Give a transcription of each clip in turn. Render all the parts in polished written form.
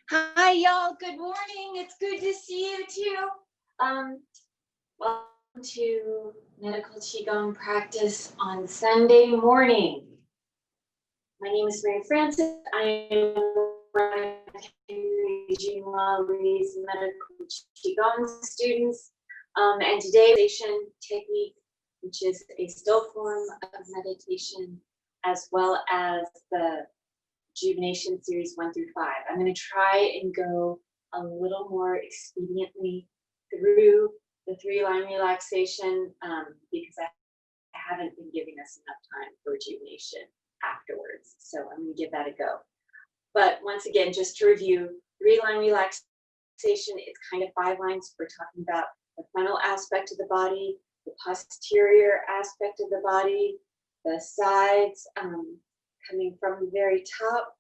Hi, y'all. Good morning. It's good to see you too. Welcome to medical Qigong practice on Sunday morning. My name is Mary Frances. I am one of Henry medical Qigong students. And today's technique, which is a still form of meditation, as well as the Rejuvenation series 1 through 5. I'm going to try and go a little more expediently through the 3-line relaxation because I haven't been giving us enough time for rejuvenation afterwards. So I'm going to give that a go. But once again, just to review, 3-line relaxation, it's kind of 5 lines. We're talking about the frontal aspect of the body, the posterior aspect of the body, the sides, coming from the very top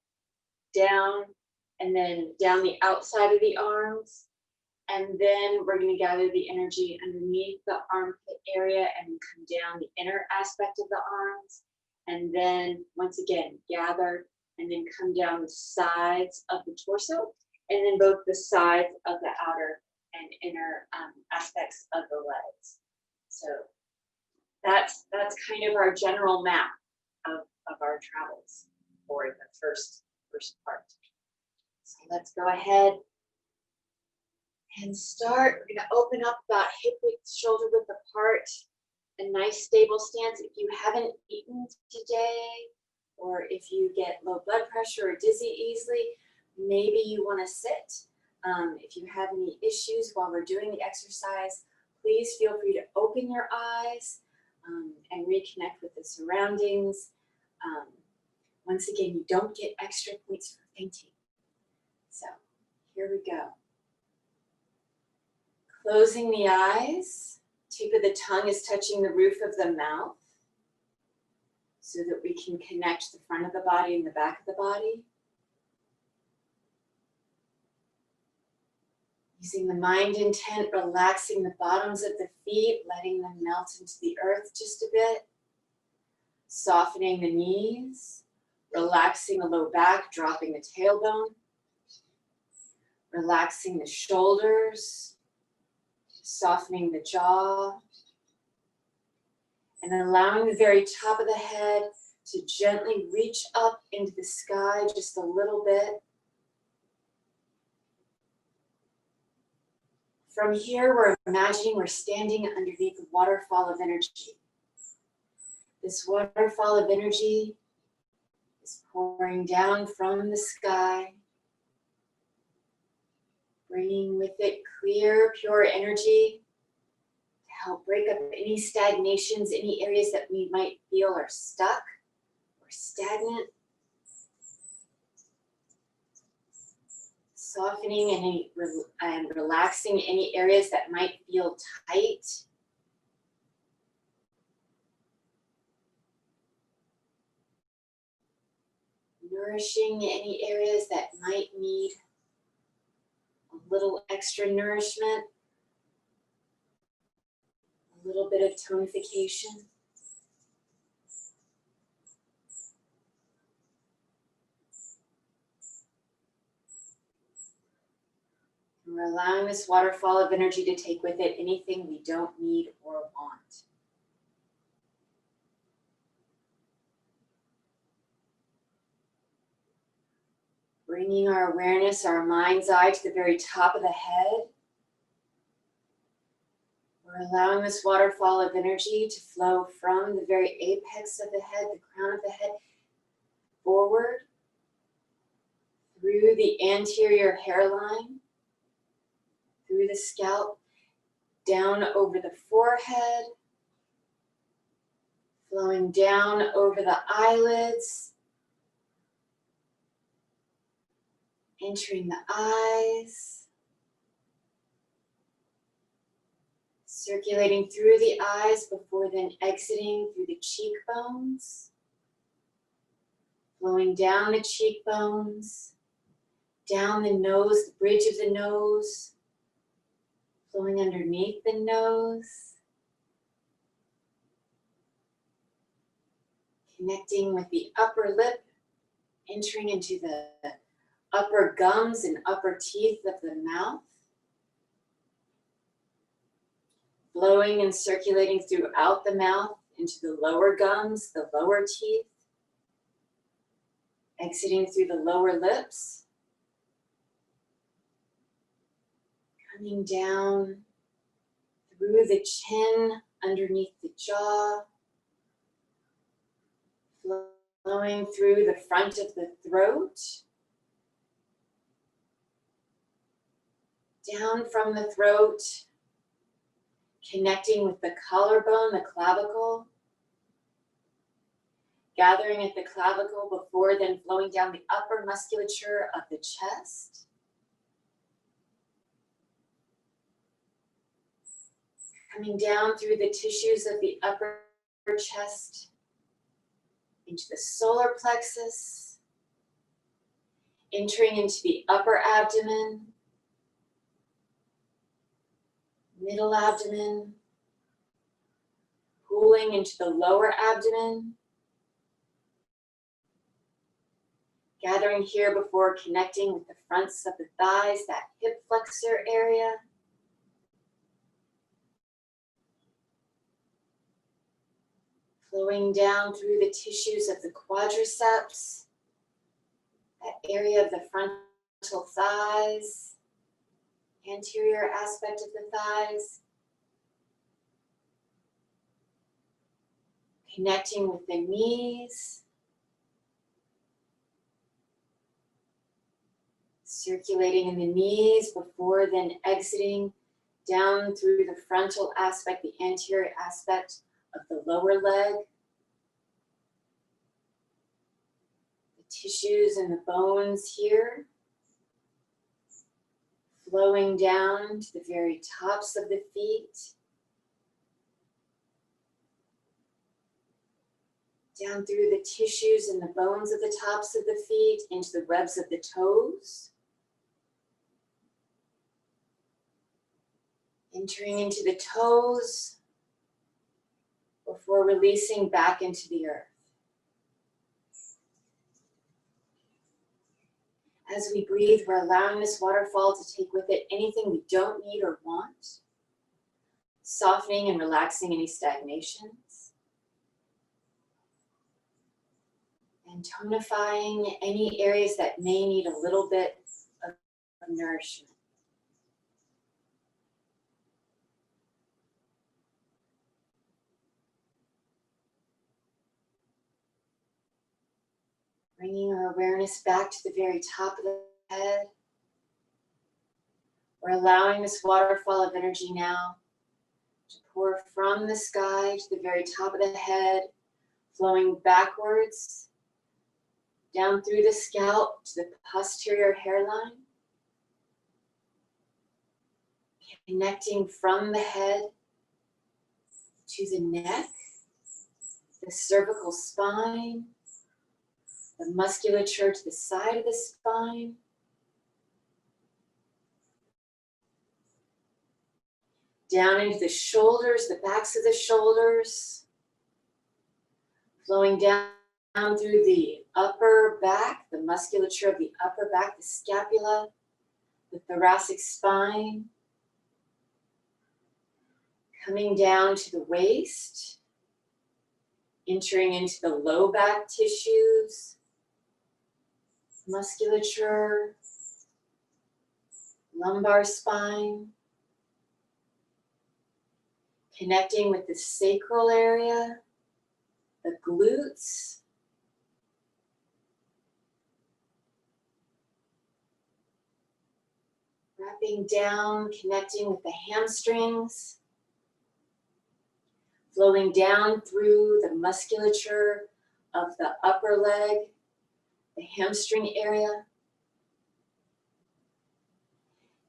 down, and then down the outside of the arms. And then we're going to gather the energy underneath the armpit area and come down the inner aspect of the arms. And then once again, gather and then come down the sides of the torso, and then both the sides of the outer and inner aspects of the legs. So that's kind of our general map of our travels for the first part. So let's go ahead and start. We're going to open up about hip width, shoulder width apart, a nice stable stance. If you haven't eaten today, or if you get low blood pressure or dizzy easily, maybe you want to sit. If you have any issues while we're doing the exercise, please feel free to open your eyes and reconnect with the surroundings. Once again, you don't get extra points for fainting. So here we go. Closing the eyes, tip of the tongue is touching the roof of the mouth so that we can connect the front of the body and the back of the body. Using the mind intent, relaxing the bottoms of the feet, letting them melt into the earth just a bit. Softening the knees, relaxing the low back, dropping the tailbone. Relaxing the shoulders, softening the jaw, and allowing the very top of the head to gently reach up into the sky just a little bit. From here, we're imagining we're standing underneath a waterfall of energy. This waterfall of energy is pouring down from the sky, bringing with it clear, pure energy to help break up any stagnations, any areas that we might feel are stuck or stagnant. Softening and relaxing any areas that might feel tight. Nourishing any areas that might need a little extra nourishment, a little bit of tonification. And we're allowing this waterfall of energy to take with it anything we don't need or want. Bringing our awareness, our mind's eye to the very top of the head. We're allowing this waterfall of energy to flow from the very apex of the head, the crown of the head, forward, through the anterior hairline, through the scalp, down over the forehead, flowing down over the eyelids, entering the eyes, circulating through the eyes before then exiting through the cheekbones, flowing down the cheekbones, down the nose, the bridge of the nose, flowing underneath the nose, connecting with the upper lip, entering into the upper gums and upper teeth of the mouth, flowing and circulating throughout the mouth into the lower gums, the lower teeth, exiting through the lower lips, coming down through the chin, underneath the jaw, flowing through the front of the throat, down from the throat, connecting with the collarbone, the clavicle, gathering at the clavicle before then flowing down the upper musculature of the chest. Coming down through the tissues of the upper chest into the solar plexus, entering into the upper abdomen, middle abdomen, pulling into the lower abdomen, gathering here before connecting with the fronts of the thighs, that hip flexor area. Flowing down through the tissues of the quadriceps, that area of the frontal thighs, anterior aspect of the thighs. Connecting with the knees. Circulating in the knees before then exiting down through the frontal aspect, the anterior aspect of the lower leg. The tissues and the bones here. Flowing down to the very tops of the feet. Down through the tissues and the bones of the tops of the feet into the webs of the toes. Entering into the toes before releasing back into the earth. As we breathe, we're allowing this waterfall to take with it anything we don't need or want, softening and relaxing any stagnations, and tonifying any areas that may need a little bit of nourishment. Bringing our awareness back to the very top of the head. We're allowing this waterfall of energy now to pour from the sky to the very top of the head, flowing backwards, down through the scalp to the posterior hairline, connecting from the head to the neck, the cervical spine, the musculature to the side of the spine, down into the shoulders, the backs of the shoulders, flowing down through the upper back, the musculature of the upper back, the scapula, the thoracic spine, coming down to the waist, entering into the low back tissues, musculature, lumbar spine, connecting with the sacral area, the glutes, wrapping down, connecting with the hamstrings, flowing down through the musculature of the upper leg, the hamstring area,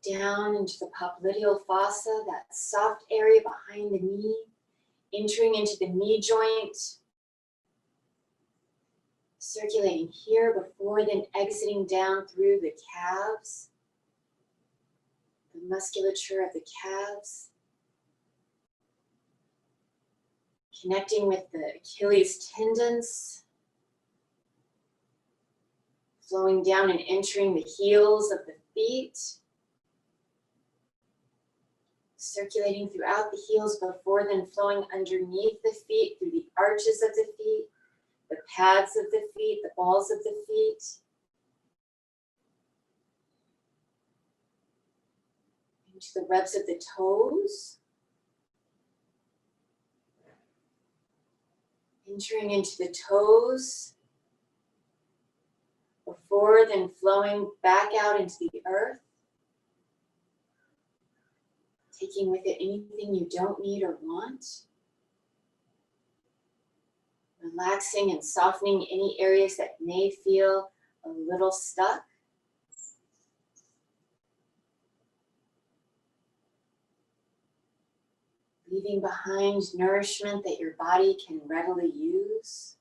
down into the popliteal fossa, that soft area behind the knee, entering into the knee joint, circulating here before then exiting down through the calves, the musculature of the calves, connecting with the Achilles tendons, Flowing down and entering the heels of the feet. Circulating throughout the heels before then flowing underneath the feet, through the arches of the feet, the pads of the feet, the balls of the feet. Into the webs of the toes. Entering into the toes. Before then flowing back out into the earth. Taking with it anything you don't need or want. Relaxing and softening any areas that may feel a little stuck. Leaving behind nourishment that your body can readily use.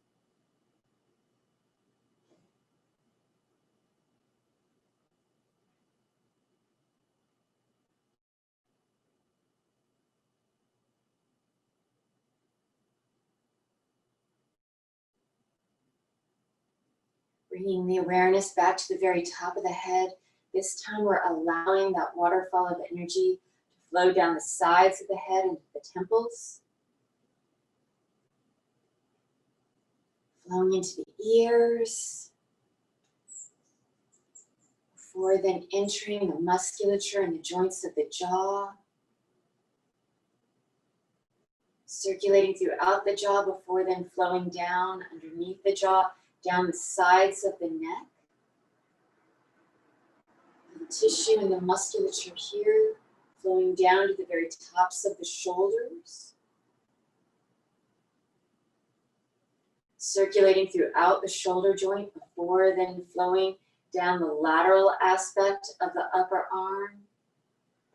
Bringing the awareness back to the very top of the head. This time we're allowing that waterfall of energy to flow down the sides of the head into the temples. Flowing into the ears. Before then entering the musculature and the joints of the jaw. Circulating throughout the jaw before then flowing down underneath the jaw, down the sides of the neck. The tissue and the musculature here, flowing down to the very tops of the shoulders. Circulating throughout the shoulder joint before then flowing down the lateral aspect of the upper arm,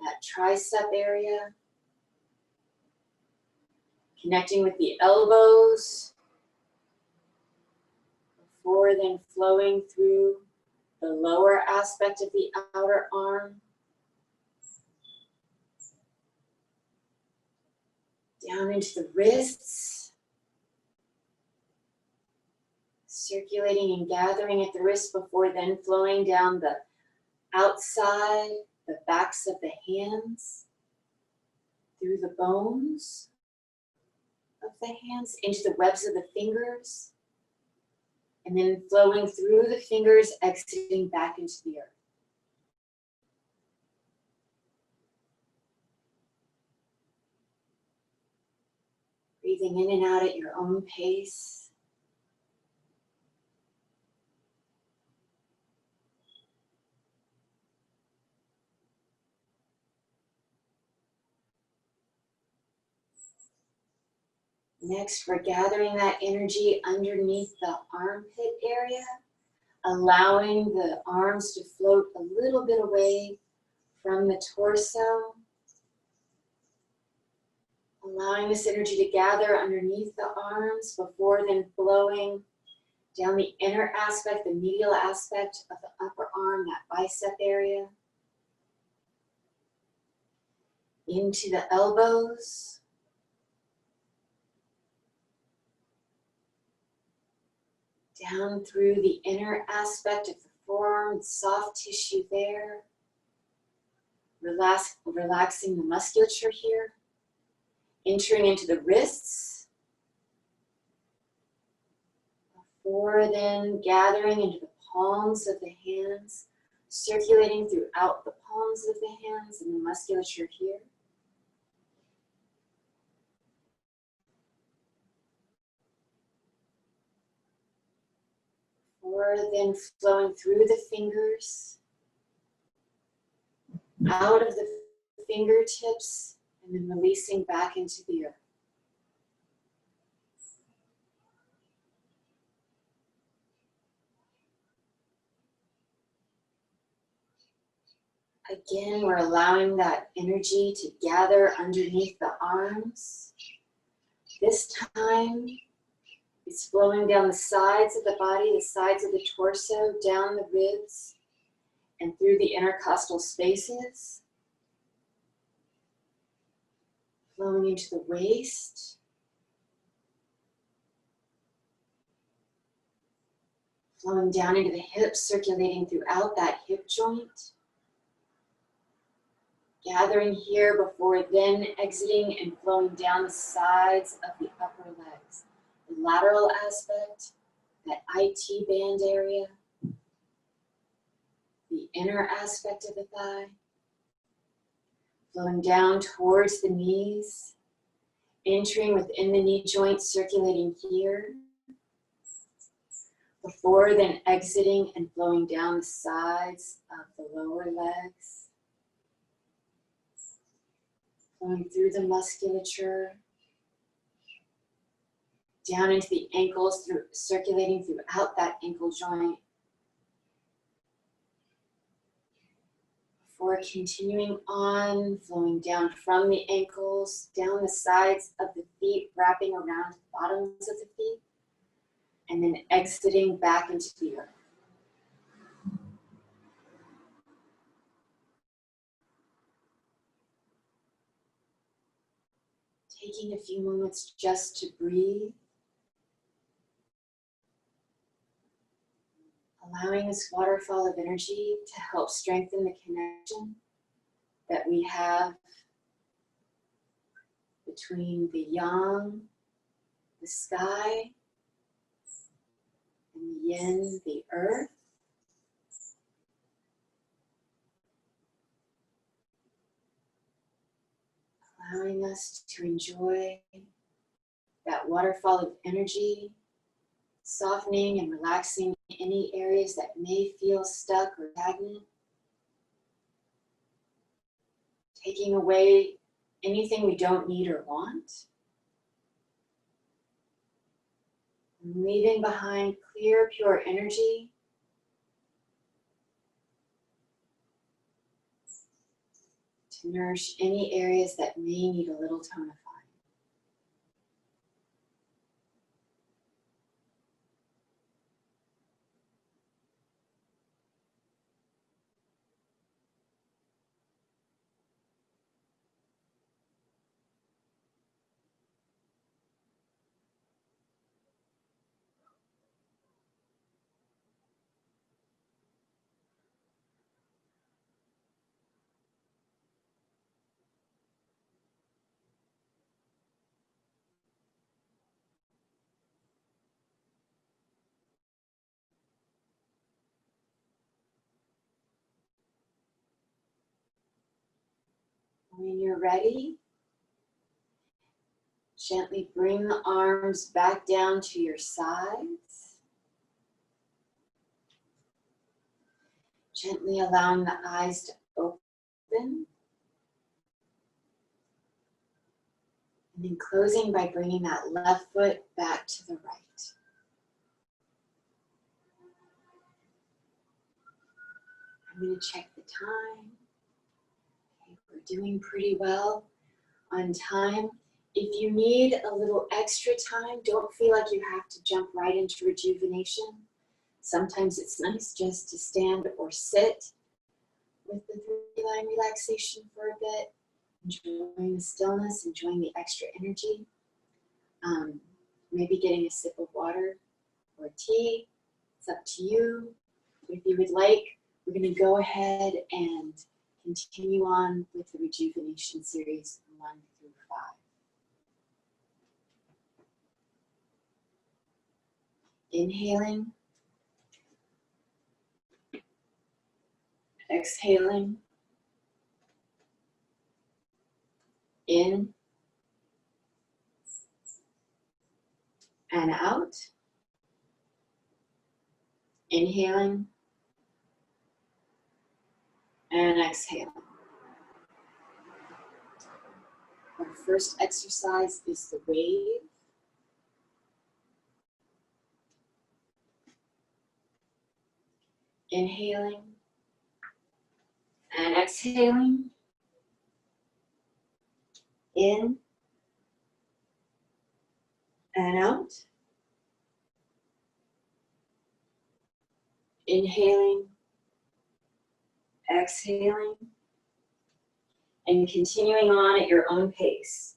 that tricep area. Connecting with the elbows, before then flowing through the lower aspect of the outer arm. Down into the wrists. Circulating and gathering at the wrist before then flowing down the outside, the backs of the hands, through the bones of the hands, into the webs of the fingers. And then flowing through the fingers, exiting back into the earth. Breathing in and out at your own pace. Next, we're gathering that energy underneath the armpit area, allowing the arms to float a little bit away from the torso. Allowing this energy to gather underneath the arms before then flowing down the inner aspect, the medial aspect of the upper arm, that bicep area. Into the elbows. Down through the inner aspect of the forearm, soft tissue there. Relaxing the musculature here. Entering into the wrists. Before then gathering into the palms of the hands, circulating throughout the palms of the hands and the musculature here. Or then flowing through the fingers, out of the fingertips, and then releasing back into the earth. Again, we're allowing that energy to gather underneath the arms. This time, it's flowing down the sides of the body, the sides of the torso, down the ribs, and through the intercostal spaces. Flowing into the waist. Flowing down into the hips, circulating throughout that hip joint. Gathering here before then exiting and flowing down the sides of the upper legs. The lateral aspect, that IT band area. The inner aspect of the thigh. Flowing down towards the knees. Entering within the knee joint, circulating here. Before then exiting and flowing down the sides of the lower legs. Flowing through the musculature. Down into the ankles, circulating throughout that ankle joint. Before continuing on, flowing down from the ankles, down the sides of the feet, wrapping around the bottoms of the feet, and then exiting back into the earth. Taking a few moments just to breathe. Allowing this waterfall of energy to help strengthen the connection that we have between the yang, the sky, and the yin, the earth. Allowing us to enjoy that waterfall of energy, softening and relaxing any areas that may feel stuck or stagnant. Taking away anything we don't need or want. And leaving behind clear, pure energy. To nourish any areas that may need a little tonifying. When you're ready, gently bring the arms back down to your sides. Gently allowing the eyes to open. And then closing by bringing that left foot back to the right. I'm going to check the time. Okay, we're doing pretty well on time. If you need a little extra time, don't feel like you have to jump right into rejuvenation. Sometimes it's nice just to stand or sit with the 3-line relaxation for a bit, enjoying the stillness, enjoying the extra energy. Maybe getting a sip of water or tea. It's up to you. If you would like, we're going to go ahead and continue on with the rejuvenation series 1 through 5. Inhaling, exhaling, in and out, inhaling and exhaling. Our first exercise is the wave. Inhaling and exhaling. In and out. Inhaling, exhaling, and continuing on at your own pace.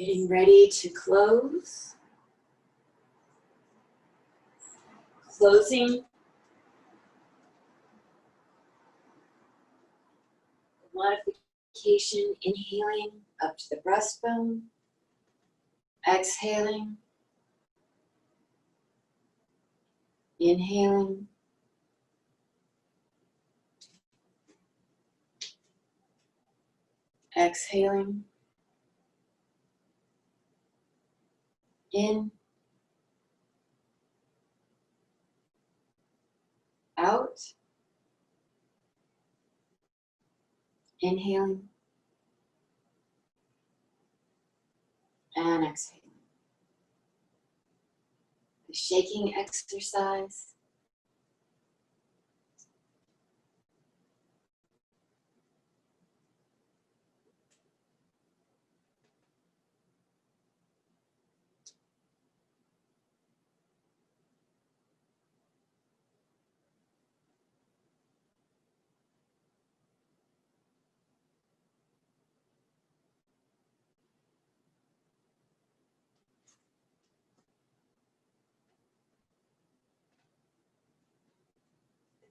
Getting ready to close. Closing. Modification, inhaling up to the breastbone. Exhaling. Inhaling. Exhaling. In. Out. Inhaling. And exhaling. The shaking exercise.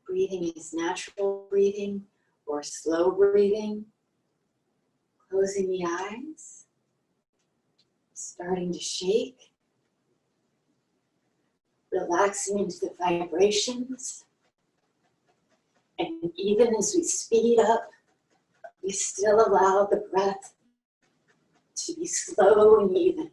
Breathing is natural breathing or slow breathing. Closing the eyes. Starting to shake. Relaxing into the vibrations. And even as we speed up, we still allow the breath to be slow and even.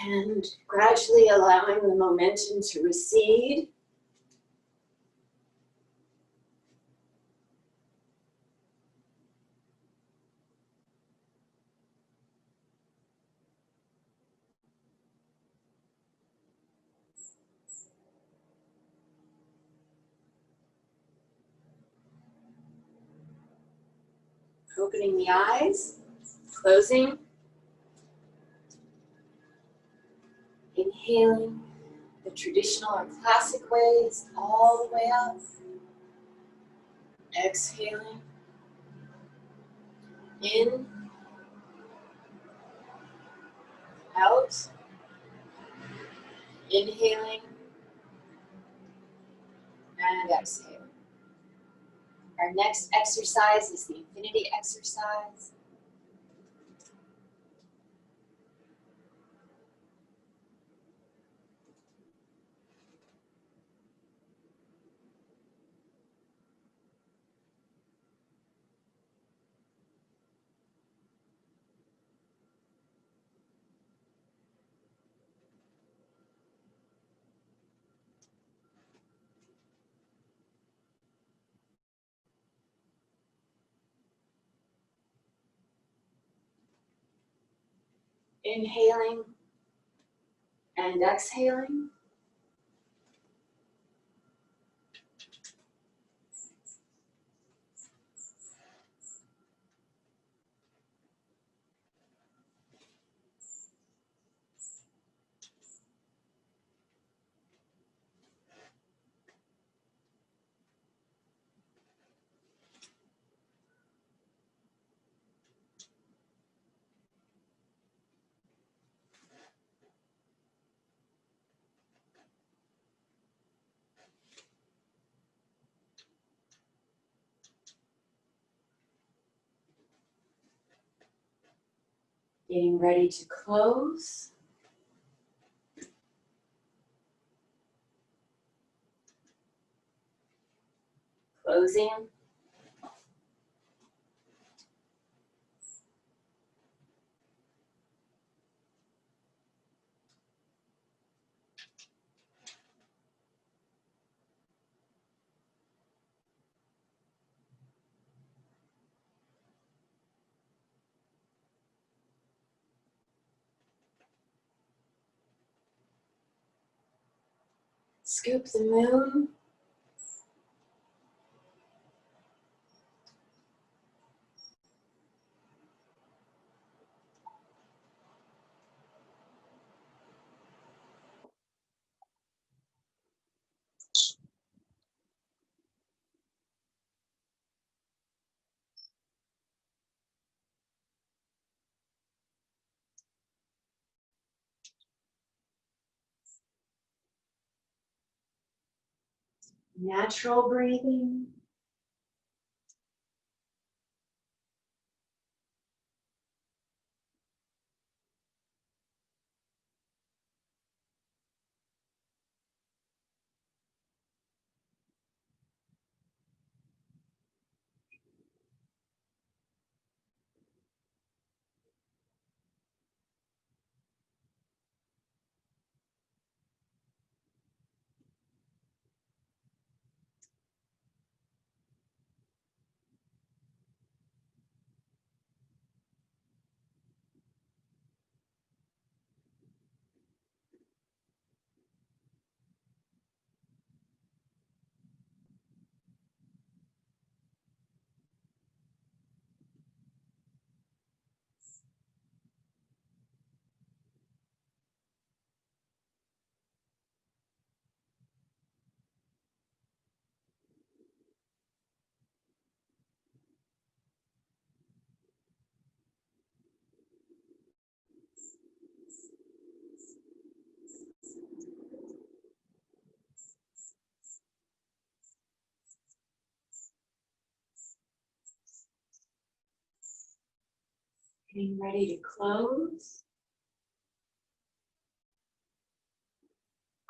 And gradually allowing the momentum to recede. Opening the eyes, closing. Inhaling the traditional or classic ways all the way up. Exhaling. In. Out. Inhaling. And exhaling. Our next exercise is the infinity exercise. Inhaling and exhaling. Getting ready to close. Closing. Scoop the moon. Natural breathing. Getting ready to close.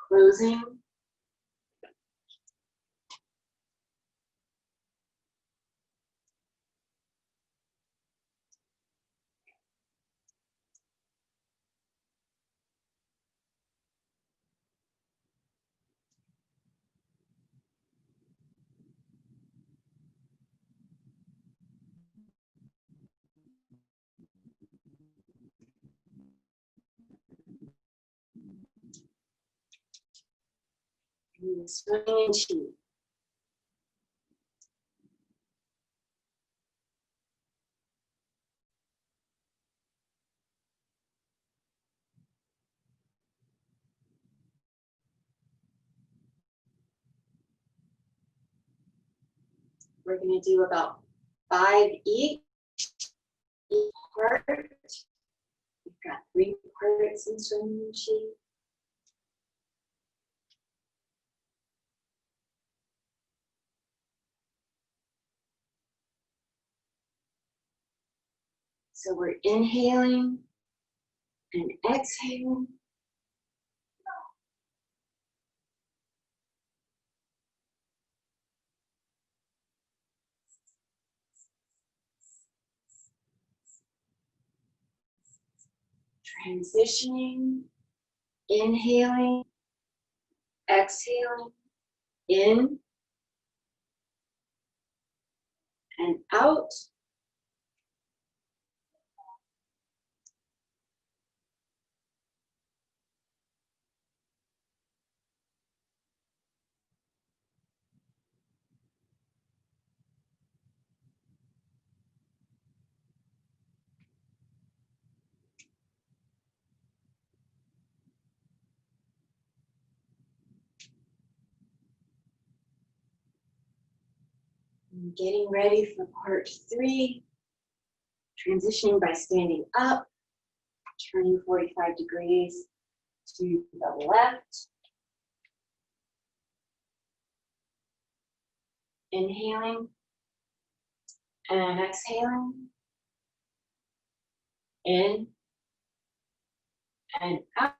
Closing. And swimming in chi. We're going to do about 5 each part. We've got 3 parts in swimming in chi. So we're inhaling and exhaling. Transitioning, inhaling, exhaling, in and out. And getting ready for part 3. Transitioning by standing up, turning 45 degrees to the left. Inhaling and exhaling. In and out.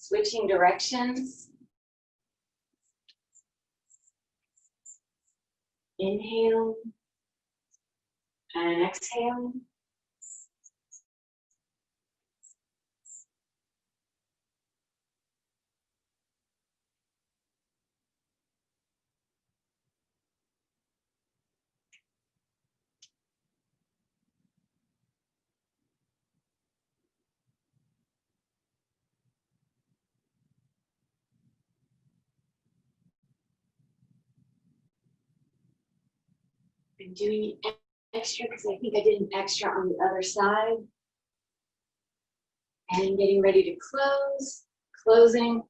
Switching directions. Inhaling and exhaling. I'm doing extra because I think I did an extra on the other side. And getting ready to close, closing.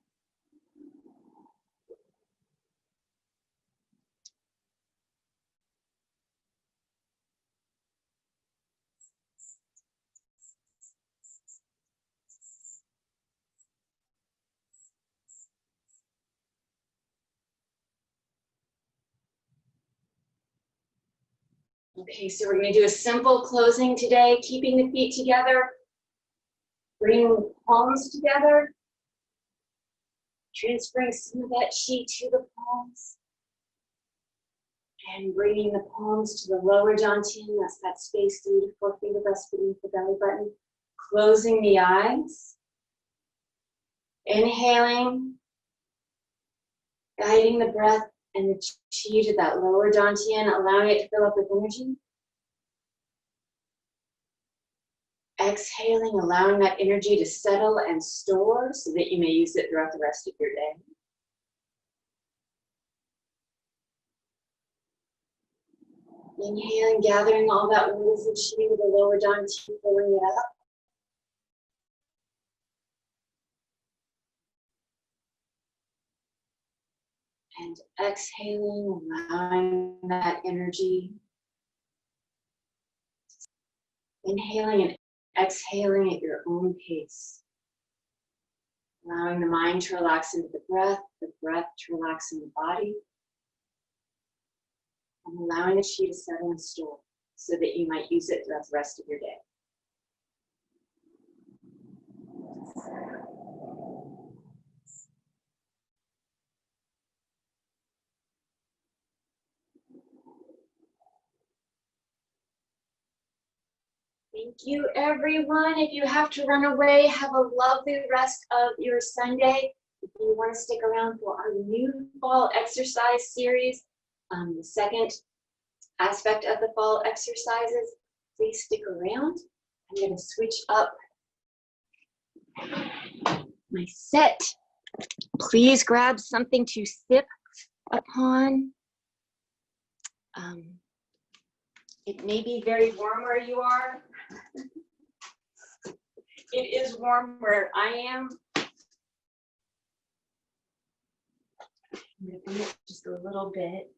Okay, so we're going to do a simple closing today, keeping the feet together, bringing the palms together, transferring some of that chi to the palms, and bringing the palms to the lower dantian, that's that space 3 to 4 finger rest beneath the belly button, closing the eyes, inhaling, guiding the breath and the chi to that lower dantian, allowing it to fill up with energy. Exhaling, allowing that energy to settle and store so that you may use it throughout the rest of your day. Inhaling, gathering all that wisdom chi with the lower dantian, filling it up. And exhaling, allowing that energy. Inhaling and exhaling at your own pace. Allowing the mind to relax into the breath to relax in the body. And allowing the chi to settle and store so that you might use it throughout the rest of your day. Thank you, everyone. If you have to run away, have a lovely rest of your Sunday. If you want to stick around for our new fall exercise series, the second aspect of the fall exercises, please stick around. I'm going to switch up my set. Please grab something to sip upon. It may be very warm where you are. It is warm where I am. I'm going to bring it just a little bit.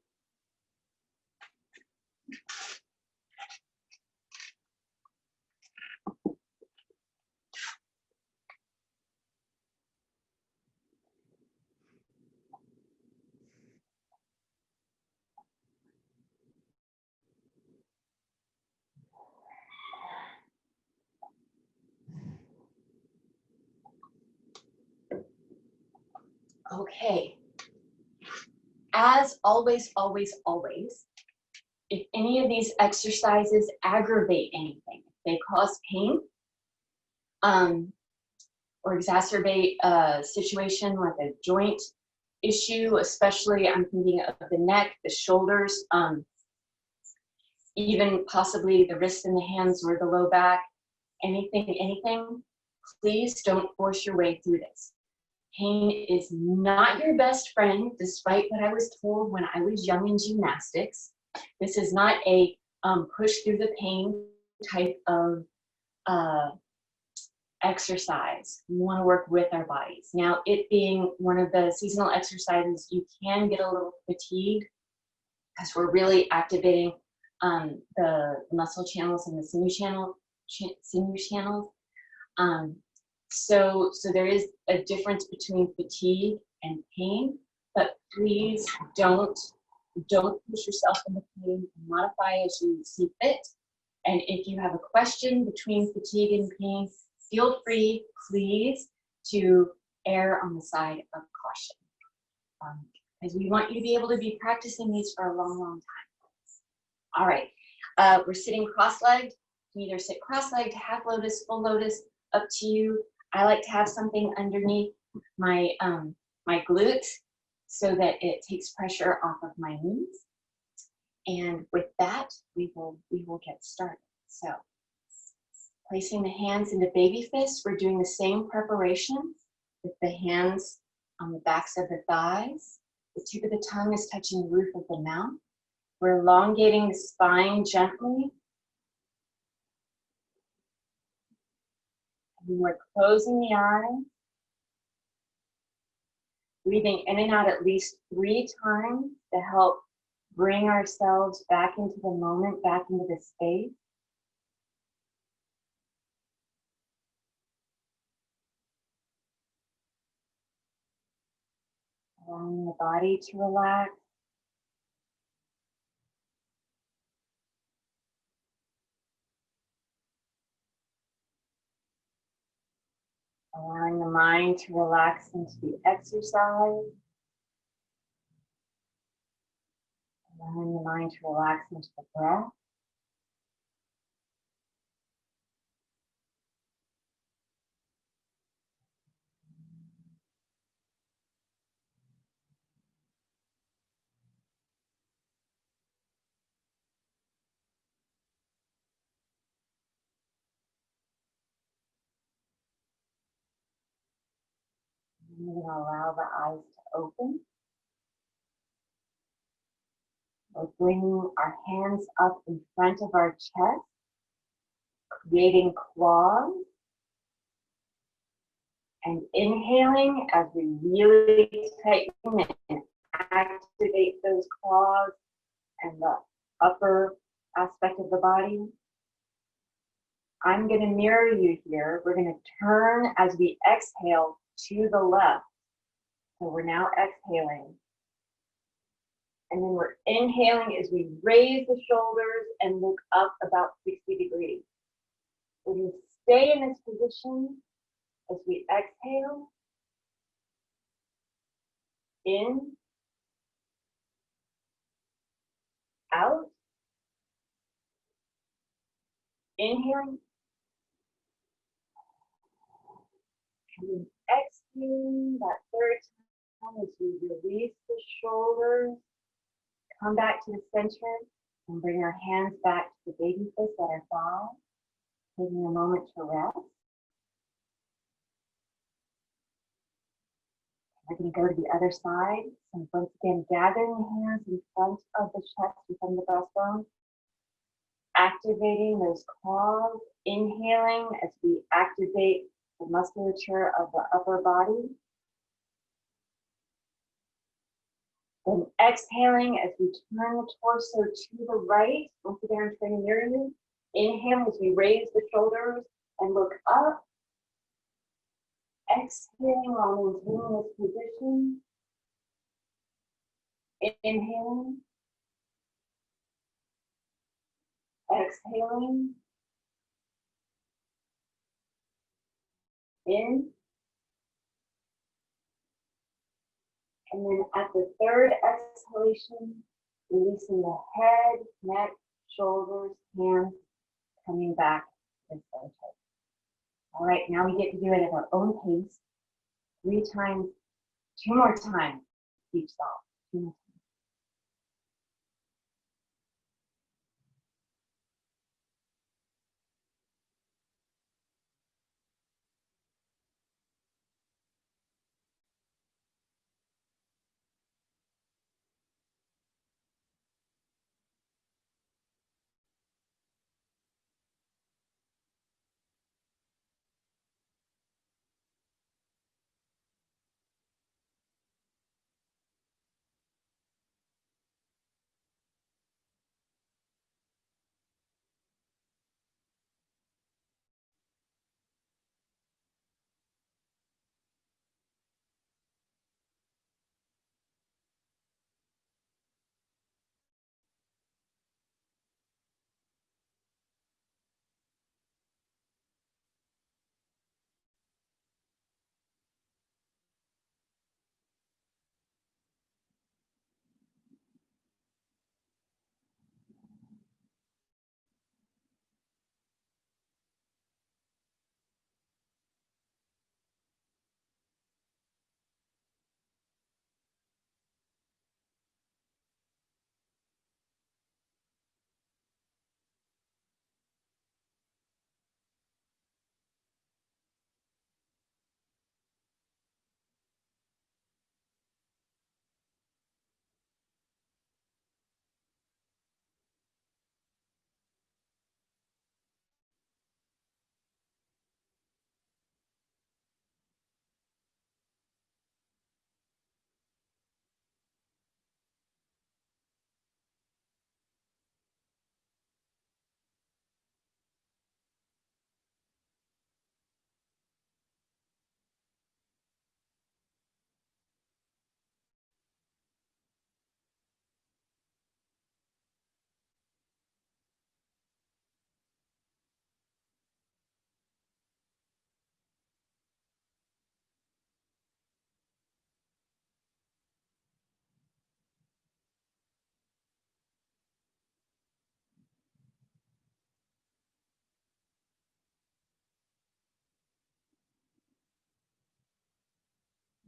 Okay. As always, if any of these exercises aggravate anything, if they cause pain, or exacerbate a situation like a joint issue, especially I'm thinking of the neck, the shoulders, even possibly the wrists and the hands or the low back, anything, please don't force your way through this. Pain is not your best friend, despite what I was told when I was young in gymnastics. This is not a push through the pain type of exercise. We want to work with our bodies. Now, it being one of the seasonal exercises, you can get a little fatigued because we're really activating the muscle channels and the sinew channels. So there is a difference between fatigue and pain, but please don't push yourself into pain. Modify as you see fit. And if you have a question between fatigue and pain, feel free, please, to err on the side of caution. Because we want you to be able to be practicing these for a long, long time. All right, we're sitting cross-legged. You can either sit cross-legged, half lotus, full lotus, up to you. I like to have something underneath my, my glutes so that it takes pressure off of my knees. And with that, we will get started. So, placing the hands into baby fists, we're doing the same preparation with the hands on the backs of the thighs. The tip of the tongue is touching the roof of the mouth. We're elongating the spine gently. And we're closing the eyes. Breathing in and out at least 3 times to help bring ourselves back into the moment, back into the space. Allowing the body to relax. Allowing the mind to relax into the exercise. Allowing the mind to relax into the breath. And we're going to allow the eyes to open. We're bringing our hands up in front of our chest, creating claws. And inhaling as we really tighten and activate those claws and the upper aspect of the body. I'm going to mirror you here. We're going to turn as we exhale to the left. So we're now exhaling. And then we're inhaling as we raise the shoulders and look up about 60 degrees. We're going to stay in this position as we exhale. In, out. Inhaling. And then exhaling that third time as we release the shoulders. Come back to the center and bring our hands back to the baby fist at our thigh. Taking a moment to rest. We're going to go to the other side. So once again, gathering the hands in front of the chest, in front of the breastbone. Activating those claws. Inhaling as we activate the musculature of the upper body. Then exhaling as we turn the torso to the right. Once again, I'm trying to mirror you. Inhale as we raise the shoulders and look up. Exhaling while maintaining this position. Inhaling. Exhaling. In. And then at the third exhalation, releasing the head, neck, shoulders, hands, coming back to the center. All right, now we get to do it at our own pace. 3 times, 2 more times each side. 2 more times.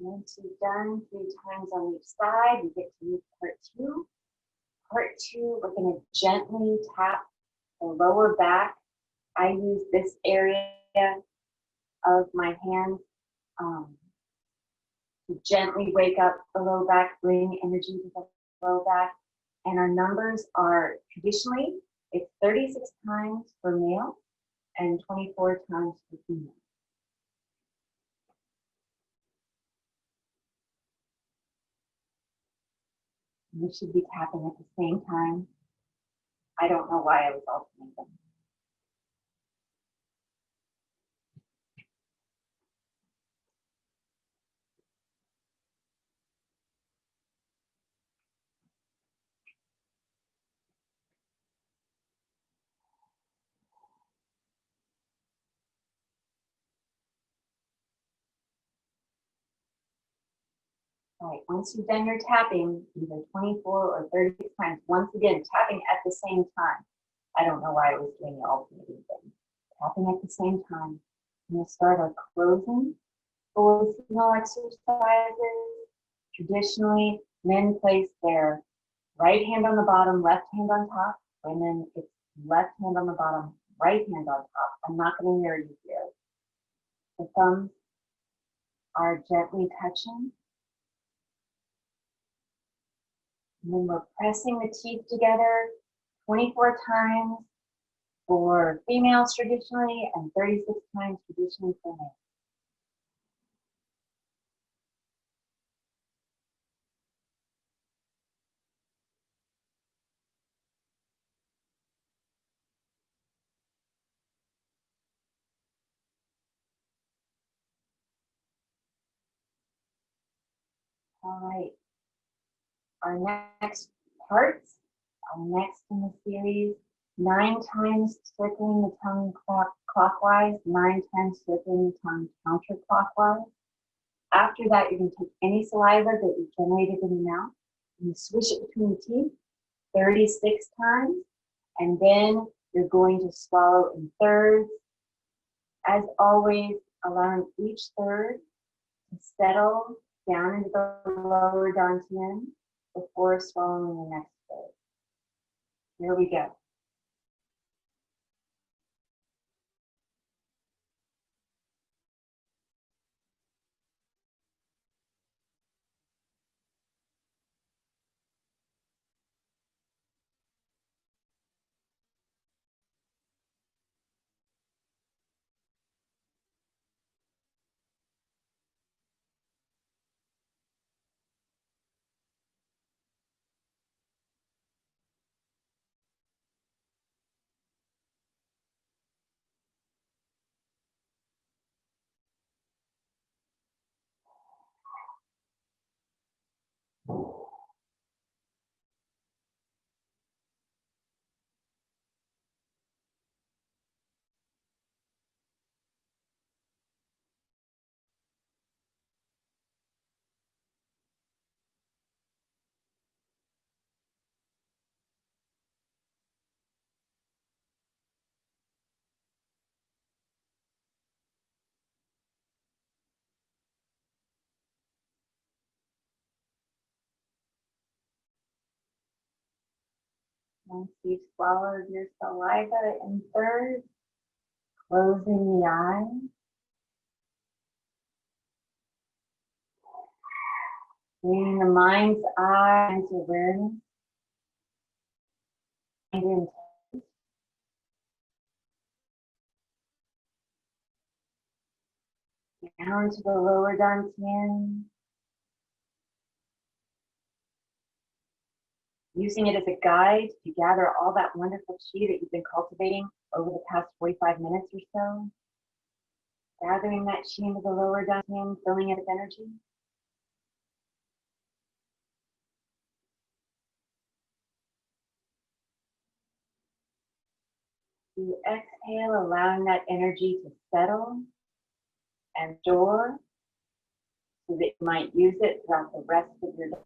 Once you've done 3 times on each side, you get to move part 2. Part 2, we're going to gently tap the lower back. I use this area of my hand to gently wake up the low back, bring energy to the low back. And our numbers are traditionally, it's 36 times for male and 24 times for female. You should be tapping at the same time. I don't know why I was alternating them. All right, once you've done your tapping, either 24 or 36 times, once again, tapping at the same time. I don't know why I was doing the alternating thing. Tapping at the same time. I'm going to start our closing positional exercises. Traditionally, men place their right hand on the bottom, left hand on top. Women, it's left hand on the bottom, right hand on top. I'm not going to mirror you here. The thumbs are gently touching. And then we're pressing the teeth together 24 times for females traditionally and 36 times traditionally for males. All right. Our next parts, our next in the series, 9 times circling the tongue clockwise, 9 times circling the tongue counterclockwise. After that, you're going to take any saliva that you've generated in your mouth and swish it between the teeth 36 times, and then you're going to swallow in thirds. As always, allowing each third to settle down into the lower dantian before swallowing the next third. Here we go. Once you've swallowed your saliva in thirds, closing the eyes, bringing the mind's eye into awareness, and down to the lower dantian, using it as a guide to gather all that wonderful chi that you've been cultivating over the past 45 minutes or so. Gathering that chi into the lower dantian, filling it with energy. You exhale, allowing that energy to settle and store so that you might use it throughout the rest of your day.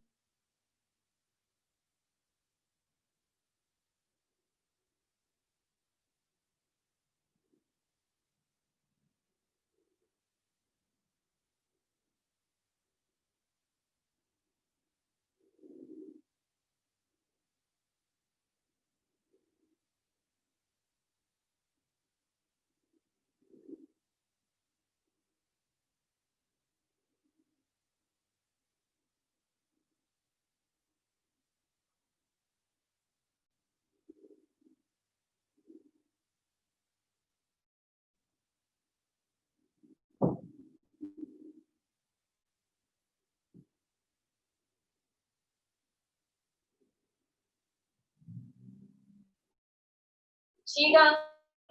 Qigong,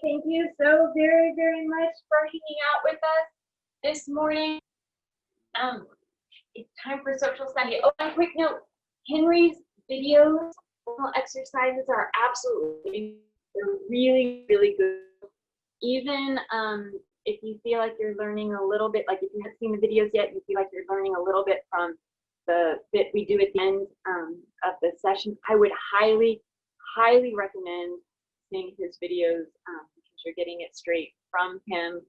thank you so very, very much for hanging out with us this morning. It's time for social study. Oh, one quick note, Henry's videos, exercises are absolutely, they're really, really good. Even if you feel like you're learning a little bit, like if you haven't seen the videos yet, you feel like you're learning a little bit from the bit we do at the end of the session, I would highly, highly recommend seeing his videos because you're getting it straight from him.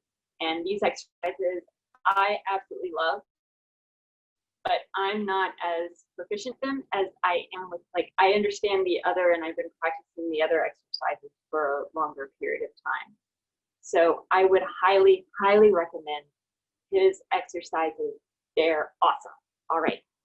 And these exercises I absolutely love, but I'm not as proficient in them as I am with, like, I understand the other, and I've been practicing the other exercises for a longer period of time. So I would highly, highly recommend his exercises. They're awesome. All right.